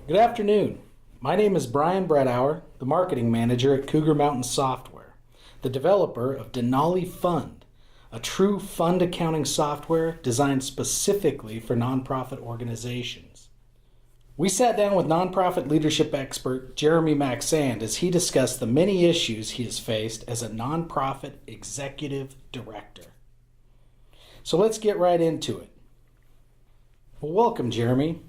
Good afternoon. My name is Brian Bredauer, the marketing manager at Cougar Mountain Software, the developer of Denali Fund, a true fund accounting software designed specifically for nonprofit organizations. We sat down with nonprofit leadership expert Jeremy Maxand as he discussed the many issues he has faced as a nonprofit executive director. So let's get right into it. Well, welcome, Jeremy.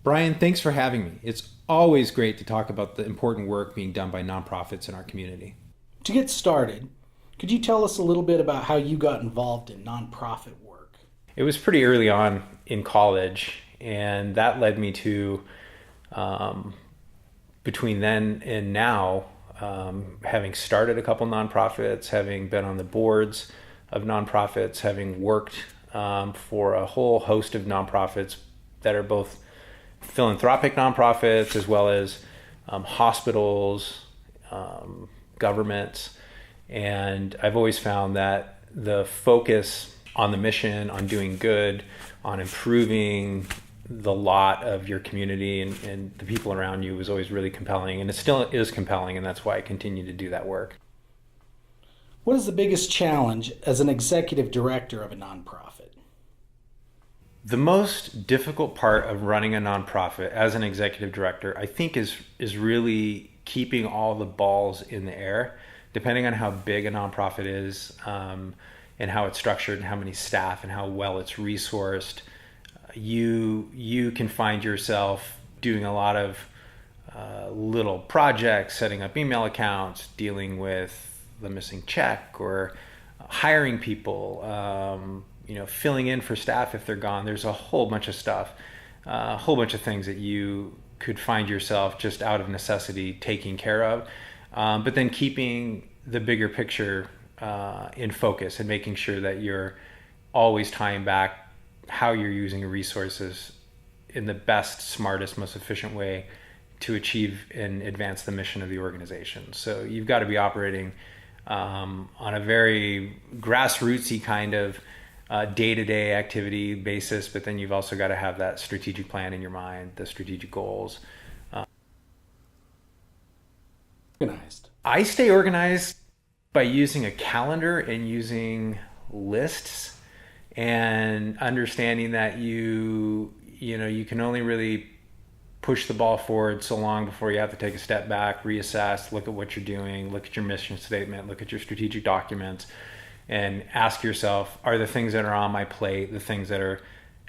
Brian, thanks for having me. It's always great to talk about the important work being done by nonprofits in our community. To get started, could you tell us a little bit about how you got involved in nonprofit work? It was pretty early on in college, and that led me to, between then and now, having started a couple nonprofits, having been on the boards of nonprofits, having worked for a whole host of nonprofits that are both philanthropic nonprofits as well as hospitals, governments. And I've always found that the focus on the mission, on doing good, on improving the lot of your community and the people around you was always really compelling. And it still is compelling, and that's why I continue to do that work. What is the biggest challenge as an executive director of a nonprofit? The most difficult part of running a nonprofit as an executive director, I think, is really keeping all the balls in the air, depending on how big a nonprofit is, and how it's structured and how many staff and how well it's resourced. You can find yourself doing a lot of little projects, setting up email accounts, dealing with the missing check, or hiring people, filling in for staff if they're gone. There's a whole bunch of stuff, a whole bunch of things that you could find yourself just out of necessity taking care of. But then keeping the bigger picture in focus and making sure that you're always tying back how you're using resources in the best, smartest, most efficient way to achieve and advance the mission of the organization. So you've got to be operating on a very grassrootsy kind of day-to-day activity basis, but then you've also got to have that strategic plan in your mind, the strategic goals. Organized. I stay organized by using a calendar and using lists and understanding that you can only really push the ball forward so long before you have to take a step back, reassess, look at what you're doing, look at your mission statement, look at your strategic documents, and ask yourself, are the things that are on my plate the things that are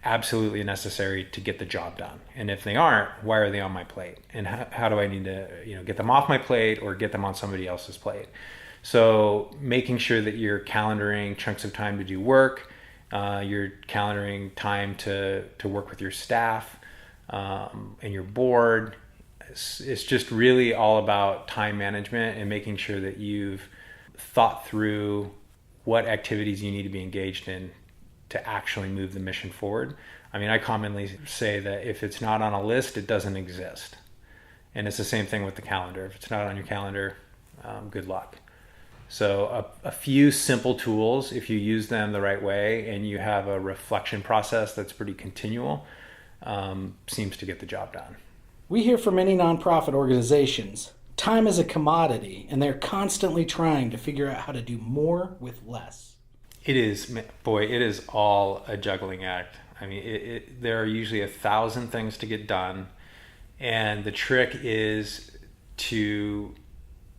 absolutely necessary to get the job done? And if they aren't, why are they on my plate? And how do I need to get them off my plate or get them on somebody else's plate? So making sure that you're calendaring chunks of time to do work, you're calendaring time to work with your staff and your board. It's just really all about time management and making sure that you've thought through what activities you need to be engaged in to actually move the mission forward. I mean, I commonly say that if it's not on a list, it doesn't exist. And it's the same thing with the calendar. If it's not on your calendar, good luck. So a few simple tools, if you use them the right way and you have a reflection process that's pretty continual, seems to get the job done. We hear from many nonprofit organizations, time is a commodity, and they're constantly trying to figure out how to do more with less. It is all a juggling act. I mean, there are usually 1,000 things to get done, and the trick is to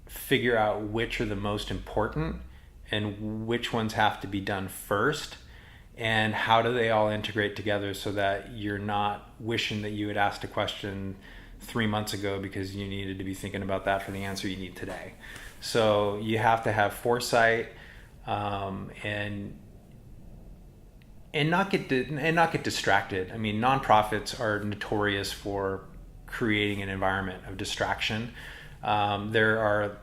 figure out which are the most important and which ones have to be done first, and how do they all integrate together so that you're not wishing that you had asked a question 3 months ago because you needed to be thinking about that for the answer you need today. So you have to have foresight and not get distracted. I mean, nonprofits are notorious for creating an environment of distraction. There are,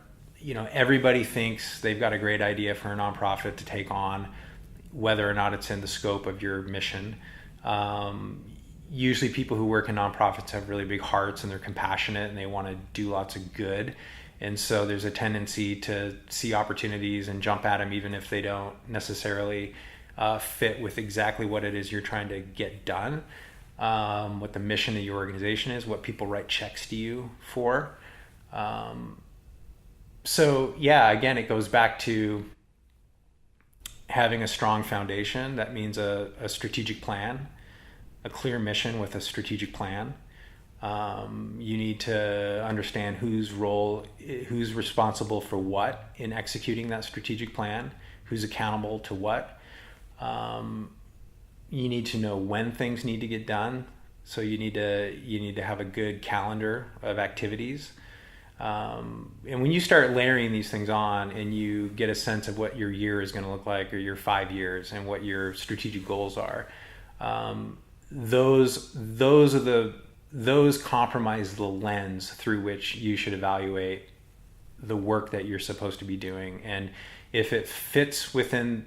everybody thinks they've got a great idea for a nonprofit to take on, whether or not it's in the scope of your mission. Usually people who work in nonprofits have really big hearts and they're compassionate and they want to do lots of good. And so there's a tendency to see opportunities and jump at them even if they don't necessarily fit with exactly what it is you're trying to get done. what the mission of your organization is, what people write checks to you for. So yeah, again, it goes back to having a strong foundation. That means a strategic plan, a clear mission with a strategic plan. You need to understand who's responsible for what in executing that strategic plan, who's accountable to what. You need to know when things need to get done. So you need to have a good calendar of activities. And when you start layering these things on and you get a sense of what your year is going to look like, or your 5 years, and what your strategic goals are, those compromise the lens through which you should evaluate the work that you're supposed to be doing. And if it fits within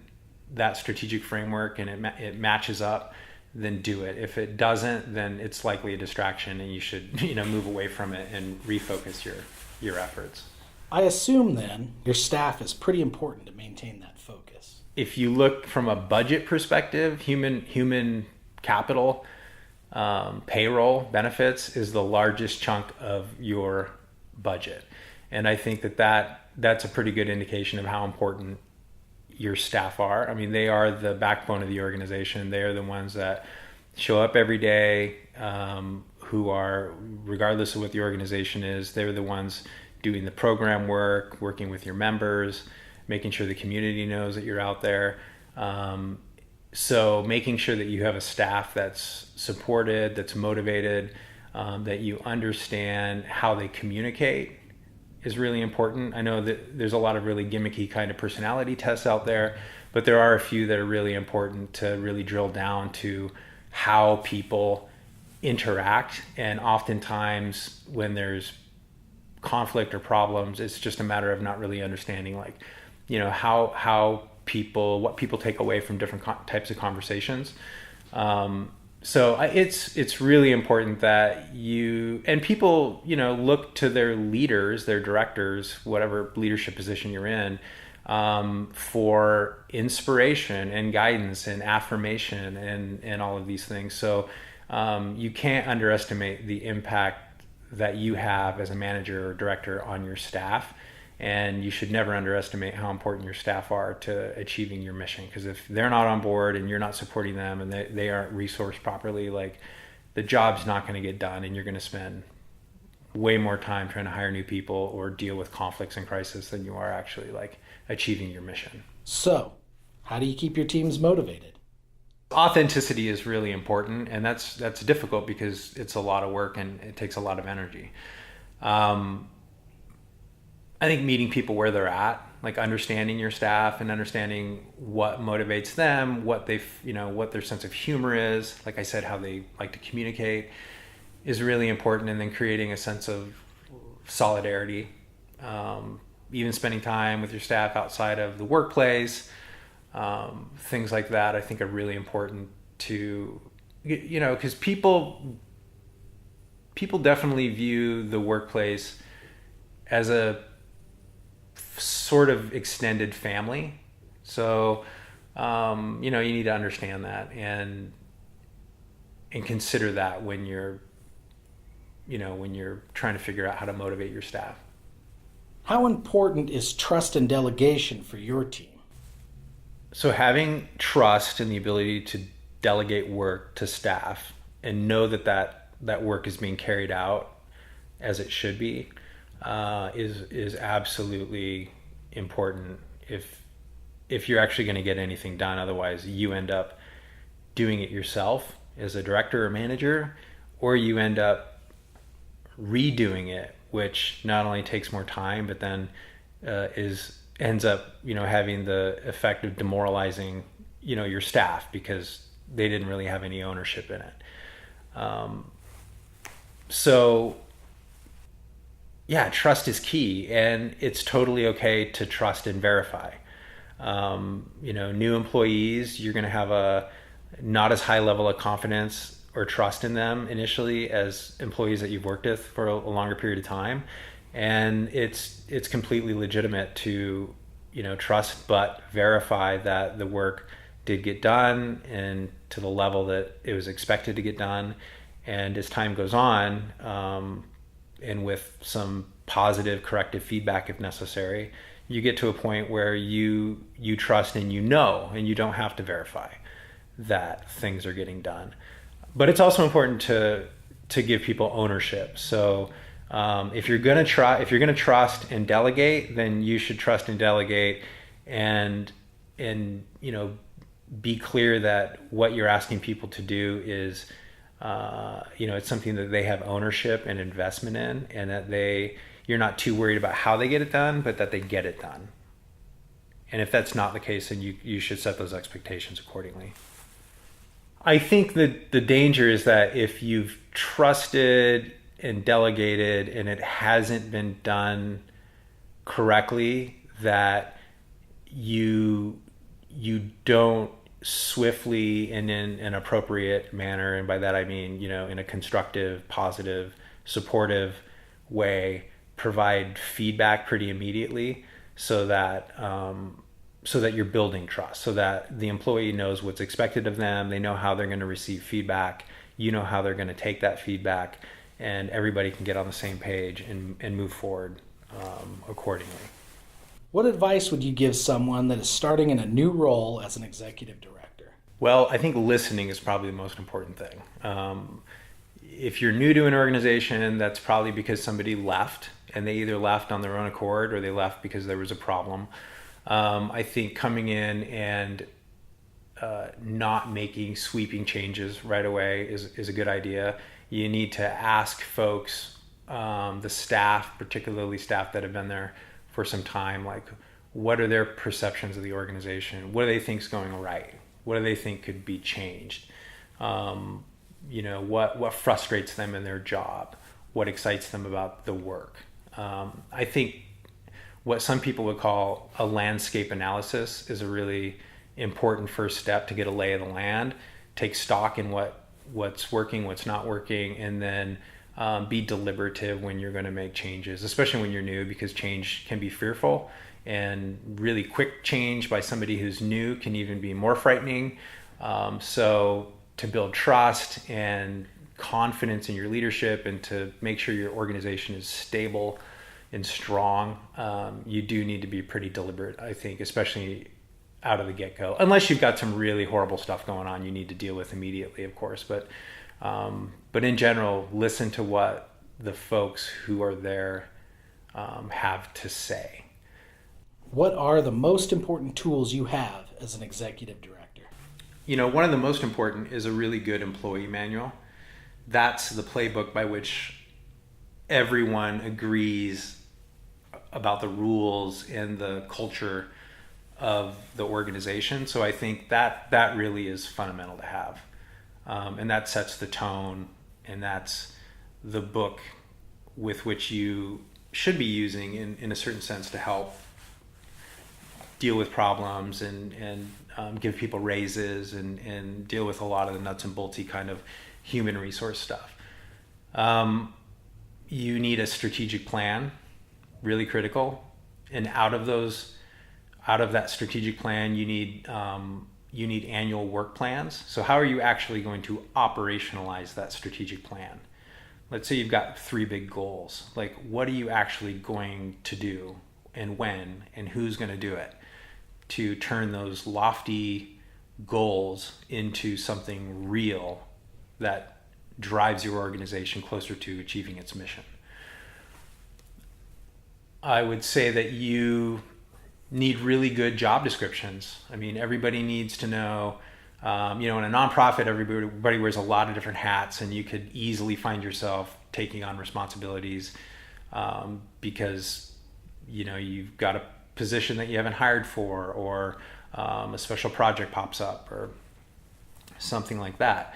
that strategic framework and it matches up, then do it. If it doesn't, then it's likely a distraction, and you should move away from it and refocus your efforts. I assume then your staff is pretty important to maintain that focus. If you look from a budget perspective, human capital, payroll, benefits is the largest chunk of your budget. And I think that's a pretty good indication of how important your staff are. I mean, they are the backbone of the organization. They are the ones that show up every day, who are, regardless of what the organization is, they're the ones doing the program work, working with your members, making sure the community knows that you're out there. So making sure that you have a staff that's supported, that's motivated, that you understand how they communicate is really important. I know that there's a lot of really gimmicky kind of personality tests out there, but there are a few that are really important to really drill down to how people interact. And oftentimes when there's conflict or problems, it's just a matter of not really understanding, like, what people take away from different types of conversations. So it's really important that people, look to their leaders, their directors, whatever leadership position you're in, for inspiration and guidance and affirmation and all of these things. So you can't underestimate the impact that you have as a manager or director on your staff. And you should never underestimate how important your staff are to achieving your mission. Because if they're not on board and you're not supporting them and they aren't resourced properly, like, the job's not going to get done, and you're going to spend way more time trying to hire new people or deal with conflicts and crisis than you are actually, like, achieving your mission. So, how do you keep your teams motivated? Authenticity is really important, and that's difficult because it's a lot of work and it takes a lot of energy. I think meeting people where they're at, like understanding your staff and understanding what motivates them, what their sense of humor is, like I said, how they like to communicate, is really important. And then creating a sense of solidarity, even spending time with your staff outside of the workplace, things like that, I think are really important to, because people definitely view the workplace as a sort of extended family. So, you need to understand that and consider that when you're trying to figure out how to motivate your staff. How important is trust and delegation for your team? So having trust and the ability to delegate work to staff and know that work is being carried out as it should be, is absolutely important if you're actually going to get anything done. Otherwise, you end up doing it yourself as a director or manager, or you end up redoing it, which not only takes more time, but then ends up having the effect of demoralizing your staff because they didn't really have any ownership in it. So yeah, trust is key, and it's totally okay to trust and verify. New employees, you're going to have a not as high level of confidence or trust in them initially as employees that you've worked with for a longer period of time. And it's completely legitimate to, trust but verify that the work did get done and to the level that it was expected to get done. And as time goes on, and with some positive corrective feedback if necessary, you get to a point where you trust and you don't have to verify that things are getting done. But it's also important to give people ownership. So if you're gonna trust and delegate, then you should trust and delegate, and be clear that what you're asking people to do is it's something that they have ownership and investment in, and that you're not too worried about how they get it done, but that they get it done. And if that's not the case, then you should set those expectations accordingly. I think that the danger is that if you've trusted and delegated and it hasn't been done correctly, that you don't swiftly and in an appropriate manner, and by that I mean in a constructive, positive, supportive way, provide feedback pretty immediately, so that you're building trust, so that the employee knows what's expected of them, they know how they're going to receive feedback, how they're going to take that feedback, and everybody can get on the same page and move forward accordingly. What advice would you give someone that is starting in a new role as an executive director? Well, I think listening is probably the most important thing. If you're new to an organization, that's probably because somebody left, and they either left on their own accord or they left because there was a problem. I think coming in and not making sweeping changes right away is a good idea. You need to ask folks, the staff, particularly staff that have been there for some time, like, what are their perceptions of the organization? What do they think is going right? What do they think could be changed? What frustrates them in their job? What excites them about the work? I think what some people would call a landscape analysis is a really important first step to get a lay of the land, take stock in what's working, what's not working, and then be deliberative when you're going to make changes, especially when you're new, because change can be fearful, and really quick change by somebody who's new can even be more frightening. So to build trust and confidence in your leadership and to make sure your organization is stable and strong, you do need to be pretty deliberate, I think, especially out of the get-go. Unless you've got some really horrible stuff going on you need to deal with immediately, of course. But in general, listen to what the folks who are there have to say. What are the most important tools you have as an executive director? One of the most important is a really good employee manual. That's the playbook by which everyone agrees about the rules and the culture of the organization. So I think that really is fundamental to have. And that sets the tone, and that's the book with which you should be using in a certain sense to help deal with problems and give people raises and deal with a lot of the nuts and boltsy kind of human resource stuff. You need a strategic plan, really critical. And out of that strategic plan, you need annual work plans. So how are you actually going to operationalize that strategic plan? Let's say you've got 3 big goals. Like, what are you actually going to do, and when, and who's going to do it, to turn those lofty goals into something real that drives your organization closer to achieving its mission? I would say that you need really good job descriptions. I mean, everybody needs to know, in a nonprofit, everybody wears a lot of different hats, and you could easily find yourself taking on responsibilities because, you've got a position that you haven't hired for, or a special project pops up or something like that.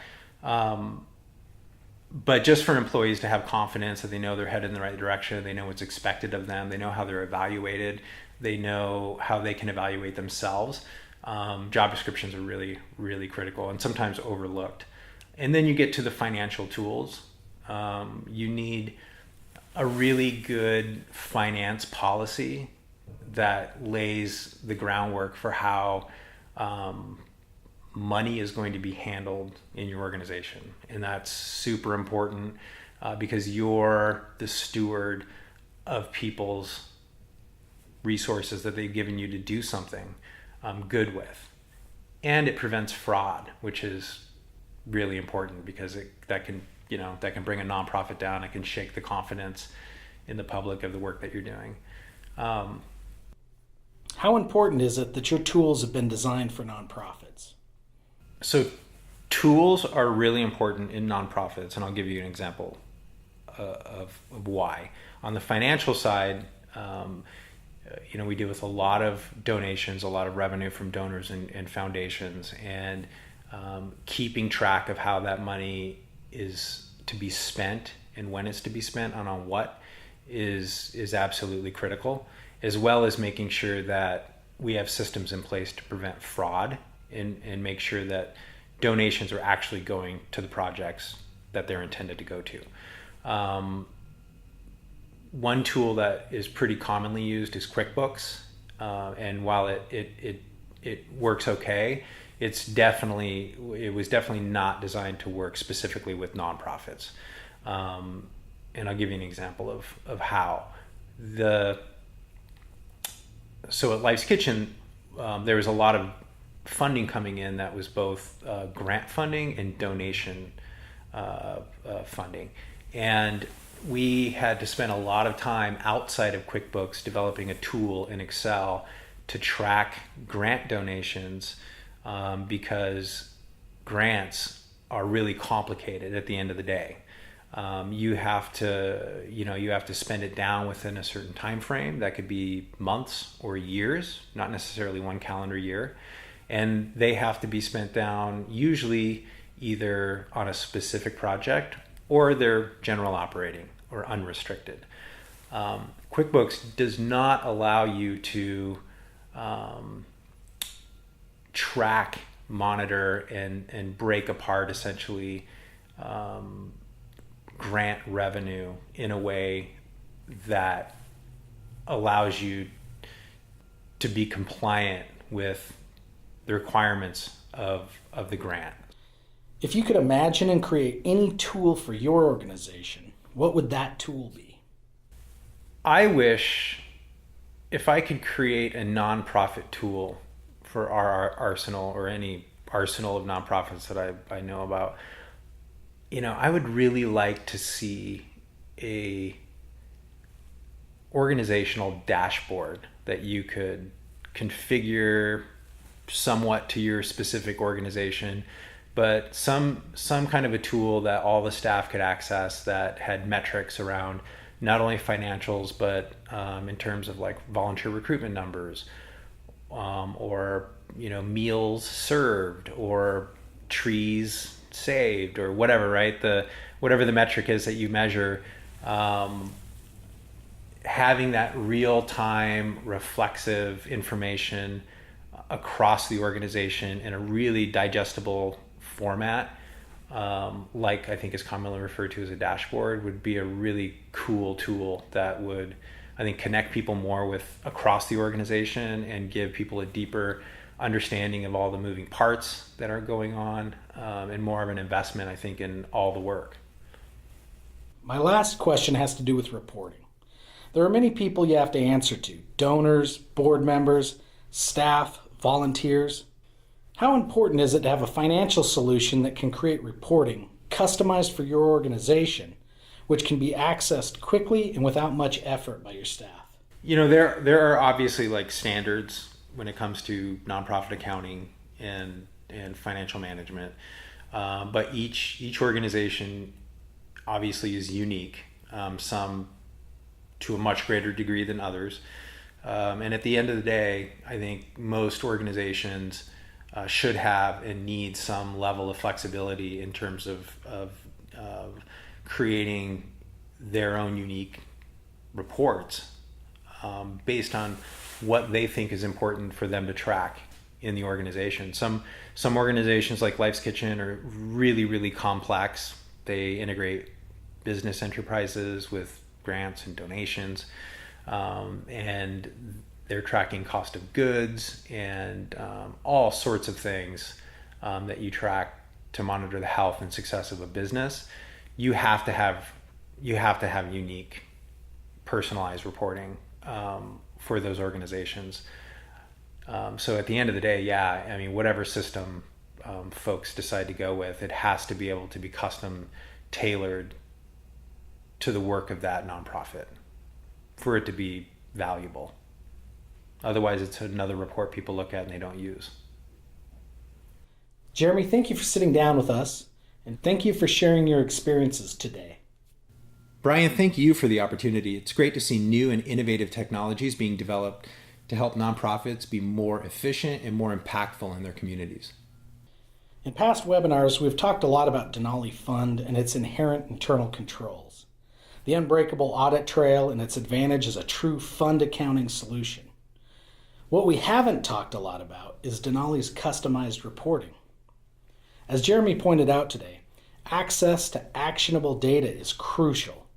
But just for employees to have confidence that they know they're headed in the right direction, they know what's expected of them, they know how they're evaluated, they know how they can evaluate themselves. Job descriptions are really, really critical and sometimes overlooked. And then you get to the financial tools. You need a really good finance policy that lays the groundwork for how money is going to be handled in your organization. And that's super important because you're the steward of people's resources that they've given you to do something good with. And it prevents fraud, which is really important because that can bring a nonprofit down. It can shake the confidence in the public of the work that you're doing. How important is it that your tools have been designed for nonprofits? So tools are really important in nonprofits, and I'll give you an example of why. On the financial side, we deal with a lot of donations, a lot of revenue from donors and foundations, and keeping track of how that money is to be spent and when it's to be spent and on what is absolutely critical, as well as making sure that we have systems in place to prevent fraud and make sure that donations are actually going to the projects that they're intended to go to. One tool that is pretty commonly used is QuickBooks, and while it works okay, it was definitely not designed to work specifically with nonprofits. And I'll give you an example of how. So at Life's Kitchen, there was a lot of funding coming in that was both grant funding and donation funding. And we had to spend a lot of time outside of QuickBooks developing a tool in Excel to track grant donations because grants are really complicated at the end of the day. You have to spend it down within a certain time frame. That could be months or years, not necessarily one calendar year. And they have to be spent down usually either on a specific project or they're general operating or unrestricted. QuickBooks does not allow you to track, monitor, and break apart essentially grant revenue in a way that allows you to be compliant with the requirements of the grant. If you could imagine and create any tool for your organization, what would that tool be? I wish if I could create a nonprofit tool for our arsenal or any arsenal of nonprofits that I know about, I would really like to see a organizational dashboard that you could configure somewhat to your specific organization, but some kind of a tool that all the staff could access that had metrics around not only financials, but in terms of like volunteer recruitment numbers, or meals served or trees saved or whatever, right? Whatever the metric is that you measure, having that real-time reflexive information across the organization in a really digestible format, like I think is commonly referred to as a dashboard, would be a really cool tool that would, I think, connect people more with across the organization and give people a deeper understanding of all the moving parts that are going on, and more of an investment, I think, in all the work. My last question has to do with reporting. There are many people you have to answer to: donors, board members, staff, volunteers. How important is it to have a financial solution that can create reporting customized for your organization, which can be accessed quickly and without much effort by your staff? There are obviously like standards when it comes to nonprofit accounting and financial management, but each organization obviously is unique, some to a much greater degree than others, and at the end of the day, I think most organizations should have and need some level of flexibility in terms of creating their own unique reports based on what they think is important for them to track in the organization. Some organizations like Life's Kitchen are really, really complex. They integrate business enterprises with grants and donations, and they're tracking cost of goods and all sorts of things that you track to monitor the health and success of a business, you have to have unique, personalized reporting for those organizations. So at the end of the day, yeah, I mean, whatever system folks decide to go with, it has to be able to be custom tailored to the work of that nonprofit for it to be valuable. Otherwise, it's another report people look at and they don't use. Jeremy, thank you for sitting down with us, and thank you for sharing your experiences today. Brian, thank you for the opportunity. It's great to see new and innovative technologies being developed to help nonprofits be more efficient and more impactful in their communities. In past webinars, we've talked a lot about Denali Fund and its inherent internal controls, the unbreakable audit trail and its advantage as a true fund accounting solution. What we haven't talked a lot about is Denali's customized reporting. As Jeremy pointed out today, access to actionable data is crucial.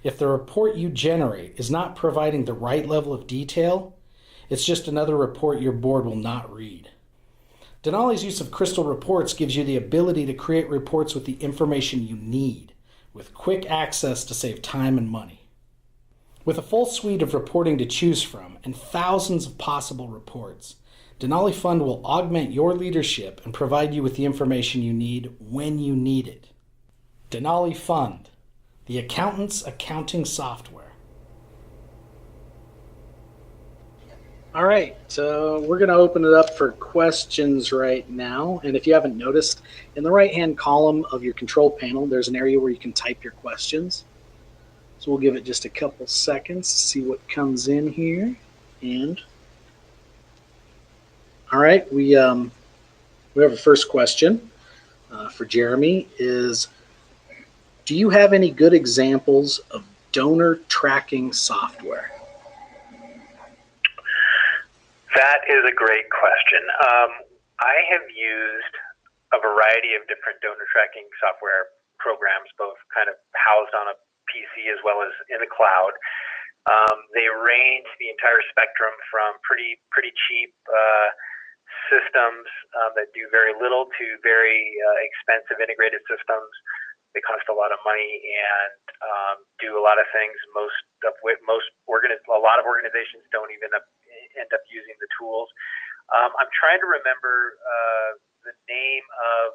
If the report you generate is not providing the right level of detail, it's just another report your board will not read. Denali's use of Crystal Reports gives you the ability to create reports with the information you need, with quick access to save time and money. With a full suite of reporting to choose from and thousands of possible reports, Denali Fund will augment your leadership and provide you with the information you need when you need it. Denali Fund, the accountant's accounting software. All right, so we're going to open it up for questions right now. And if you haven't noticed, in the right-hand column of your control panel, there's an area where you can type your questions. So we'll give it just a couple seconds to see what comes in here. And all right, we have a first question for Jeremy is, do you have any good examples of donor tracking software? That is a great question. I have used a variety of different donor tracking software programs, both kind of housed on a PC as well as in the cloud. They range the entire spectrum from pretty cheap systems that do very little to very expensive integrated systems. They cost a lot of money and do a lot of things. A lot of organizations don't even end up using the tools. I'm trying to remember the name of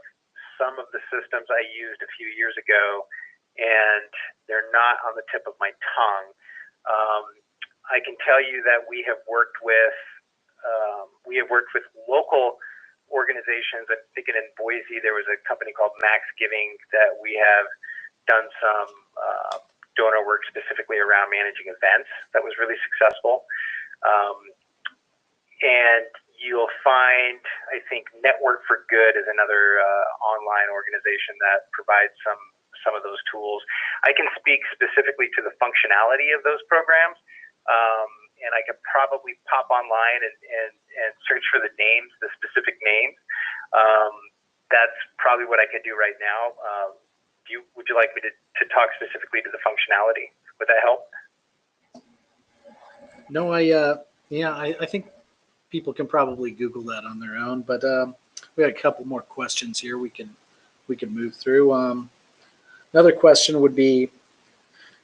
some of the systems I used a few years ago, and they're not on the tip of my tongue. I can tell you that we have worked with local organizations. I'm thinking in Boise, there was a company called Maxand that we have done some donor work specifically around managing events that was really successful. And you'll find, I think, Network for Good is another online organization that provides some of those tools. I can speak specifically to the functionality of those programs, and I could probably pop online and search for the names, the specific names. That's probably what I could do right now. Would you like me to talk specifically to the functionality? Would that help? No, I think people can probably Google that on their own, but we got a couple more questions here we can move through. Another question would be,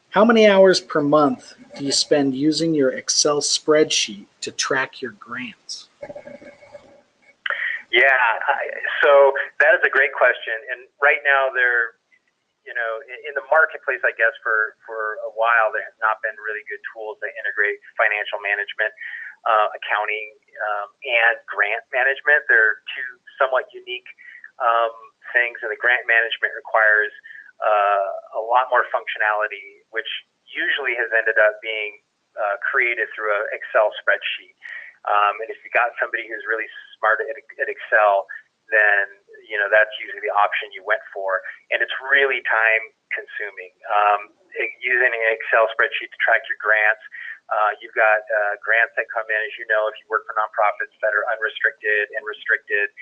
how many hours per month do you spend using your Excel spreadsheet to track your grants? Yeah, so that is a great question. And right now in the marketplace, I guess for a while, there have not been really good tools that integrate financial management, accounting, and grant management. They're two somewhat unique things, and the grant management requires a lot more functionality, which usually has ended up being created through an Excel spreadsheet. And if you got somebody who's really smart at Excel, then that's usually the option you went for, and it's really time consuming. Using an Excel spreadsheet to track your grants, you've got grants that come in, as you know, if you work for nonprofits that are unrestricted and restricted.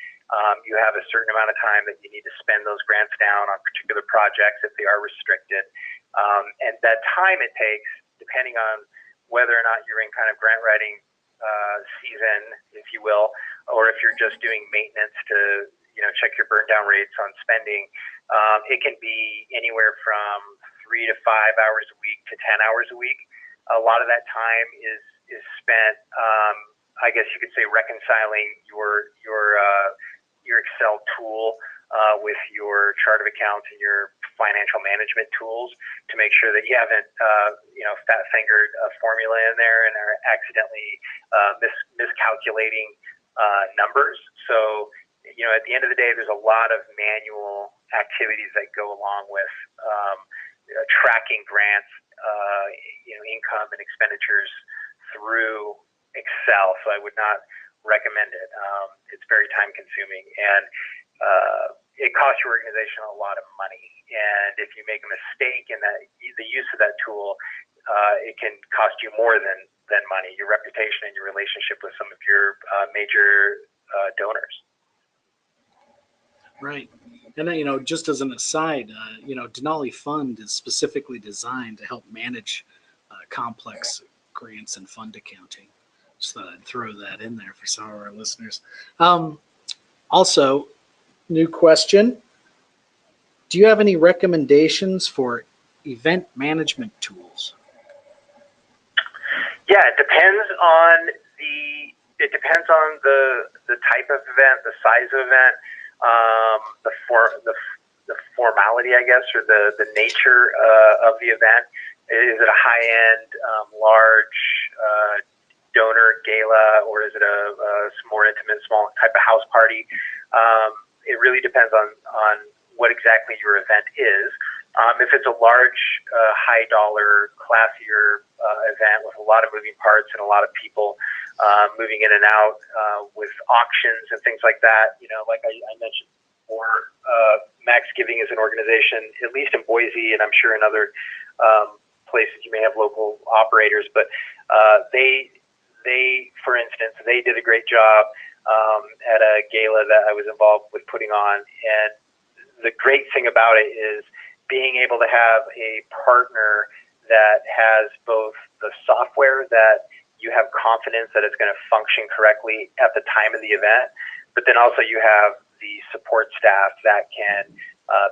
You have a certain amount of time that you need to spend those grants down on particular projects if they are restricted. And that time it takes, depending on whether or not you're in kind of grant writing season, if you will, or if you're just doing maintenance to check your burn down rates on spending. It can be anywhere from 3 to 5 hours a week to 10 hours a week. A lot of that time is spent, I guess you could say, reconciling your Excel tool with your chart of accounts and your financial management tools to make sure that you haven't, fat-fingered a formula in there and are accidentally miscalculating numbers. So, at the end of the day, there's a lot of manual activities that go along with tracking grants, income and expenditures through Excel. So I would not recommend it. It's very time consuming, and it costs your organization a lot of money. And if you make a mistake in the use of that tool, it can cost you more than money, your reputation and your relationship with some of your major donors. Right. And then, just as an aside, Denali Fund is specifically designed to help manage complex grants and fund accounting. Just thought I'd throw that in there for some of our listeners. Also, new question. Do you have any recommendations for event management tools? Yeah, it depends on the type of event, the size of event, the formality, I guess, or the nature of the event. Is it a high-end, large donor gala, or is it a more intimate, small type of house party? It really depends on what exactly your event is. If it's a large, high-dollar, classier event with a lot of moving parts and a lot of people moving in and out with auctions and things like that, like I mentioned before, Max Giving is an organization, at least in Boise, and I'm sure in other places you may have local operators, but they, for instance, they did a great job at a gala that I was involved with putting on. And the great thing about it is being able to have a partner that has both the software that you have confidence that it's going to function correctly at the time of the event, but then also you have the support staff that can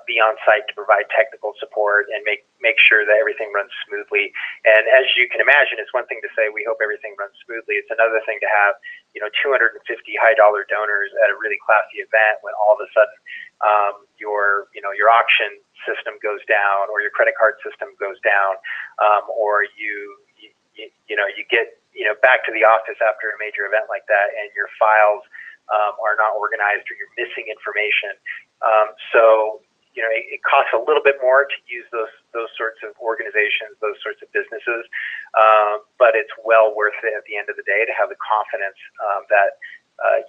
be on site to provide technical support and make sure that everything runs smoothly. And as you can imagine, it's one thing to say we hope everything runs smoothly. It's another thing to have 250 high-dollar donors at a really classy event when all of a sudden your auction system goes down, or your credit card system goes down, or you get back to the office after a major event like that, and your files are not organized, or you're missing information. So it costs a little bit more to use those sorts of organizations, those sorts of businesses, but it's well worth it at the end of the day to have the confidence that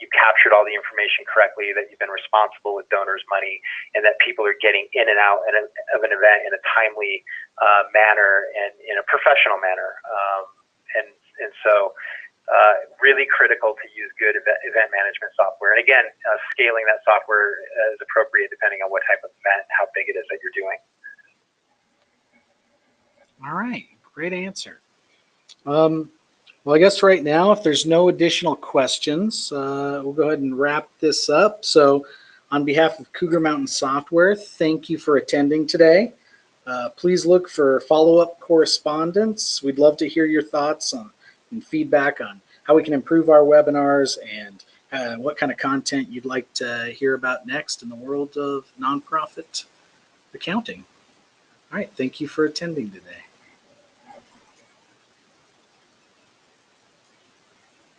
you've captured all the information correctly, that you've been responsible with donors' money, and that people are getting in and out of an event in a timely manner and in a professional manner. And so really critical to use good event management software. And again, scaling that software is appropriate depending on what type of event, how big it is that you're doing. All right, great answer. Well, I guess right now, if there's no additional questions, we'll go ahead and wrap this up. So on behalf of Cougar Mountain Software, thank you for attending today. Please look for follow-up correspondence. We'd love to hear your thoughts and feedback on how we can improve our webinars and what kind of content you'd like to hear about next in the world of nonprofit accounting. All right, thank you for attending today.